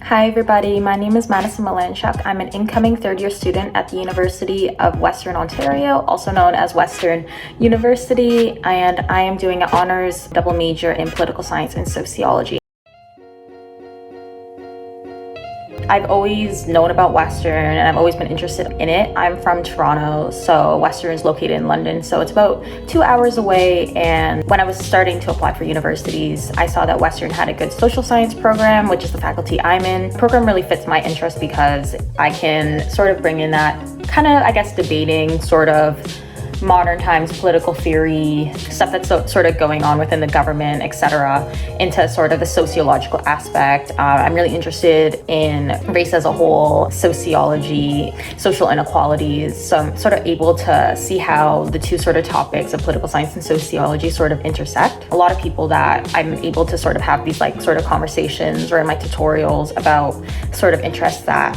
Hi everybody, my name is Madison Milanczak. I'm an incoming third-year student at the University of Western Ontario, also known as Western University, and I am doing an honors double major in political science and sociology. I've always known about Western and I've always been interested in it. I'm from Toronto, so Western is located in London, so it's about 2 hours away. And when I was starting to apply for universities, I saw that Western had a good social science program, which is the faculty I'm in. The program really fits my interest because I can sort of bring in that kind of, I guess, debating sort of modern times political theory, stuff that's sort of going on within the government, etc., into sort of the sociological aspect. I'm really interested in race as a whole, sociology, social inequalities. So I'm sort of able to see how the two sort of topics of political science and sociology sort of intersect. A lot of people that I'm able to sort of have these like sort of conversations or in my tutorials about sort of interests that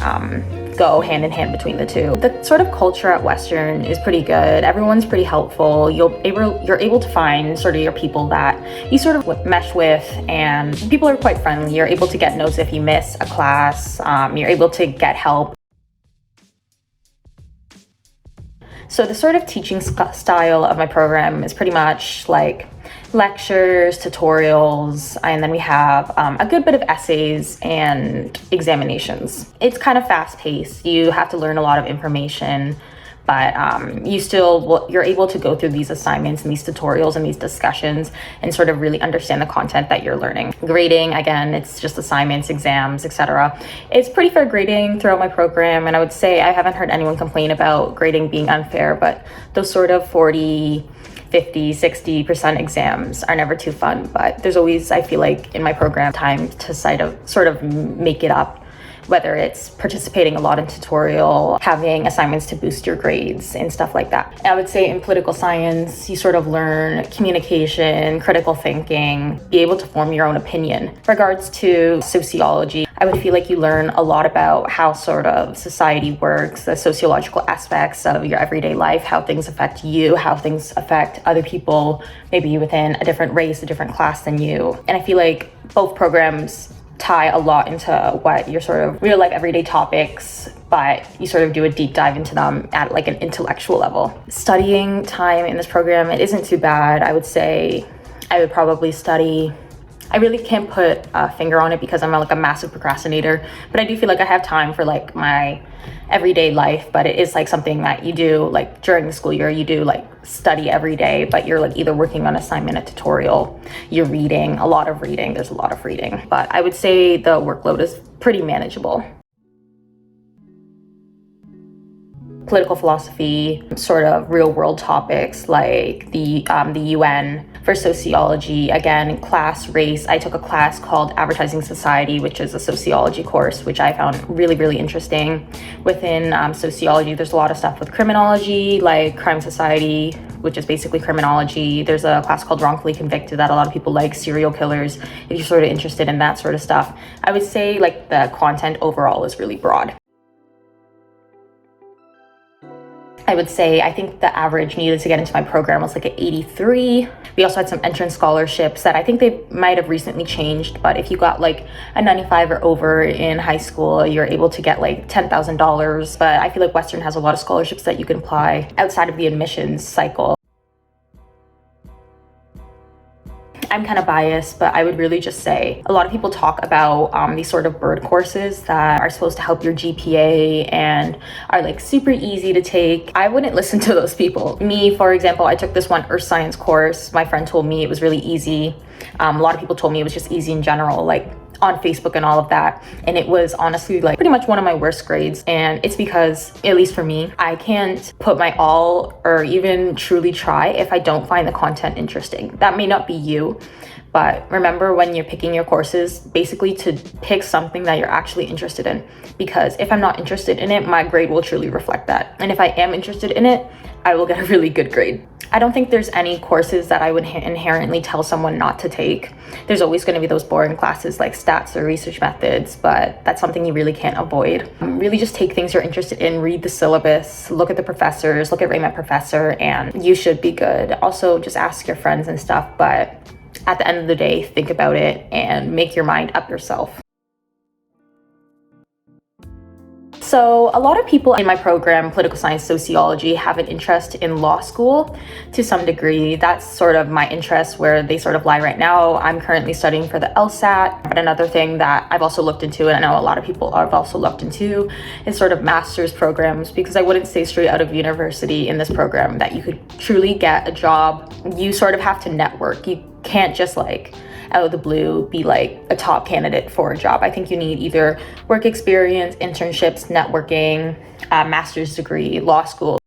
go hand in hand between the two. The sort of culture at Western is pretty good. Everyone's pretty helpful. You're able to find sort of your people that you sort of mesh with, and people are quite friendly. You're able to get notes if you miss a class. You're able to get help. So the sort of teaching style of my program is pretty much like lectures, tutorials, and then we have a good bit of essays and examinations. It's kind of fast-paced. You have to learn a lot of information, but you're able to go through these assignments and these tutorials and these discussions and sort of really understand the content that you're learning. Grading, again, it's just assignments, exams, etc. It's pretty fair grading throughout my program, and I would say I haven't heard anyone complain about grading being unfair, but those sort of 40, 50, 60% exams are never too fun, but there's always, I feel like, in my program, time to sort of make it up, whether it's participating a lot in tutorial, having assignments to boost your grades and stuff like that. I would say in political science, you sort of learn communication, critical thinking, be able to form your own opinion. In regards to sociology, I would feel like you learn a lot about how sort of society works, the sociological aspects of your everyday life, how things affect you, how things affect other people, maybe within a different race, a different class than you. And I feel like both programs tie a lot into what your sort of real life everyday topics, but you sort of do a deep dive into them at like an intellectual level. Studying time in this program, it isn't too bad. I would say I would probably study. I really can't put a finger on it because I'm like a massive procrastinator, but I do feel like I have time for like my everyday life, but it is like something that you do like during the school year. You do like study every day, but you're like either working on assignment, a tutorial, you're reading, a lot of reading. There's a lot of reading, but I would say the workload is pretty manageable. Political philosophy, sort of real world topics like the UN. For sociology, again, class, race, I took a class called Advertising Society, which is a sociology course, which I found really, really interesting. Within sociology, there's a lot of stuff with criminology, like crime society, which is basically criminology. There's a class called Wrongfully Convicted that a lot of people like, serial killers, if you're sort of interested in that sort of stuff. I would say like the content overall is really broad. I would say I think the average needed to get into my program was like an 83. We also had some entrance scholarships that I think they might have recently changed, but if you got like a 95 or over in high school, you're able to get like $10,000. But I feel like Western has a lot of scholarships that you can apply outside of the admissions cycle. I'm kind of biased, but I would really just say a lot of people talk about these sort of bird courses that are supposed to help your GPA and are like super easy to take. I wouldn't listen to those people. Me, for example, I took this one earth science course. My friend told me it was really easy. A lot of people told me it was just easy in general, like on Facebook and all of that. And it was honestly like pretty much one of my worst grades. And it's because, at least for me, I can't put my all or even truly try if I don't find the content interesting. That may not be you, but remember when you're picking your courses, basically to pick something that you're actually interested in. Because if I'm not interested in it, my grade will truly reflect that. And if I am interested in it, I will get a really good grade. I don't think there's any courses that I would inherently tell someone not to take. There's always going to be those boring classes like stats or research methods, but that's something you really can't avoid. Really just take things you're interested in, read the syllabus, look at the professors, look at Ray, my professor, and you should be good. Also, just ask your friends and stuff, but at the end of the day, think about it and make your mind up yourself. So a lot of people in my program, political science, sociology, have an interest in law school to some degree. That's sort of my interest where they sort of lie right now. I'm currently studying for the LSAT. But another thing that I've also looked into, and I know a lot of people have also looked into, is sort of master's programs, because I wouldn't say straight out of university in this program that you could truly get a job. You sort of have to network. You can't just like out of the blue be like a top candidate for a job. I think you need either work experience, internships, networking, a master's degree, law school.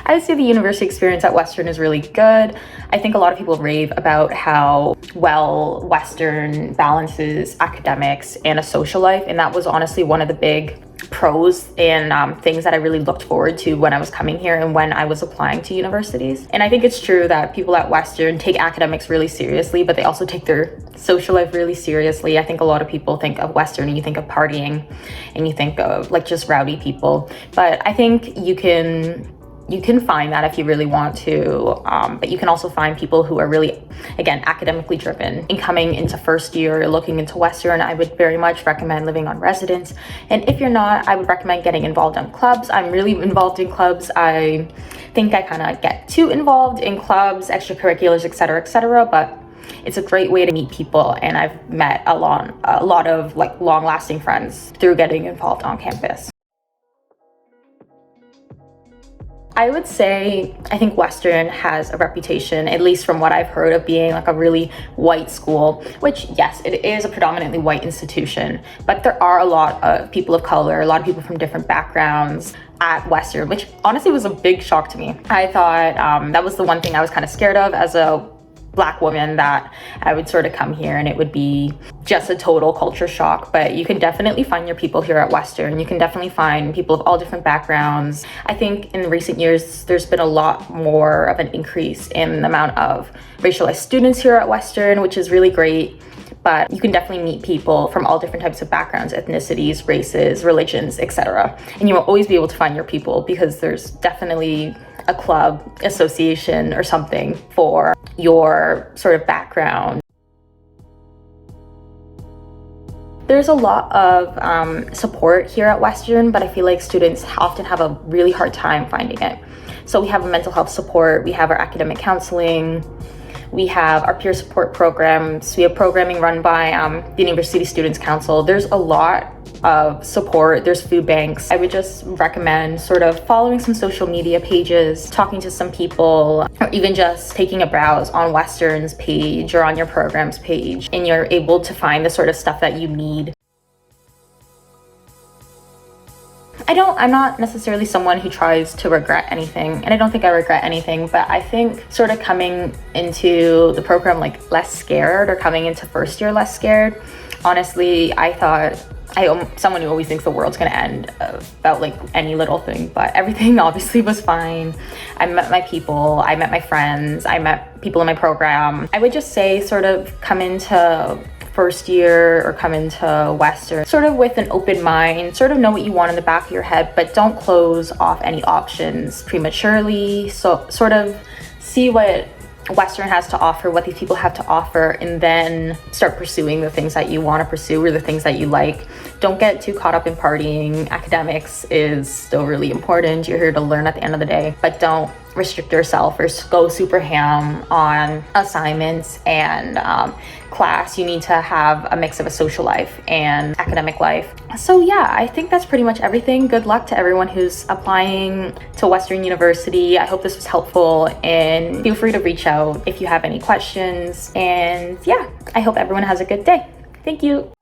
I would say the university experience at Western is really good. I think a lot of people rave about how well Western balances academics and a social life, and that was honestly one of the big pros and things that I really looked forward to when I was coming here and when I was applying to universities. And I think it's true that people at Western take academics really seriously, but they also take their social life really seriously. I think a lot of people think of Western and you think of partying and you think of like just rowdy people, but I think you can find that if you really want to, but you can also find people who are really, again, academically driven. In coming into first year, looking into Western, I would very much recommend living on residence. And if you're not, I would recommend getting involved in clubs. I'm really involved in clubs. I think I kind of get too involved in clubs, extracurriculars, etc., but it's a great way to meet people, and I've met a lot of like long-lasting friends through getting involved on campus. I would say, I think Western has a reputation, at least from what I've heard, of being like a really white school, which yes, it is a predominantly white institution, but there are a lot of people of color, a lot of people from different backgrounds at Western, which honestly was a big shock to me. I thought that was the one thing I was kind of scared of as a Black woman, that I would sort of come here and it would be just a total culture shock. But you can definitely find your people here at Western. You can definitely find people of all different backgrounds. I think in recent years, there's been a lot more of an increase in the amount of racialized students here at Western, which is really great. But you can definitely meet people from all different types of backgrounds, ethnicities, races, religions, etc. And you will always be able to find your people, because there's definitely a club, association, or something for your sort of background. There's a lot of support here at Western, but I feel like students often have a really hard time finding it. So we have a mental health support, we have our academic counseling, we have our peer support programs, we have programming run by the University Students Council. There's a lot of support, there's food banks. I would just recommend sort of following some social media pages, talking to some people, or even just taking a browse on Western's page or on your program's page, and you're able to find the sort of stuff that you need. I'm not necessarily someone who tries to regret anything, and I don't think I regret anything, but I think sort of coming into the program like less scared, or coming into first year less scared. Honestly, I thought I'm someone who always thinks the world's gonna end about like any little thing, but everything obviously was fine. I met my people, I met my friends, I met people in my program. I would just say sort of come into first year or come into Western sort of with an open mind, sort of know what you want in the back of your head, but don't close off any options prematurely. So sort of see what Western has to offer, what these people have to offer, and then start pursuing the things that you want to pursue or the things that you like. Don't get too caught up in partying. Academics is still really important. You're here to learn at the end of the day, but don't restrict yourself or go super ham on assignments and class. You need to have a mix of a social life and academic life. So yeah, I think that's pretty much everything. Good luck to everyone who's applying to Western University. I hope this was helpful, and feel free to reach out if you have any questions. And yeah, I hope everyone has a good day. Thank you.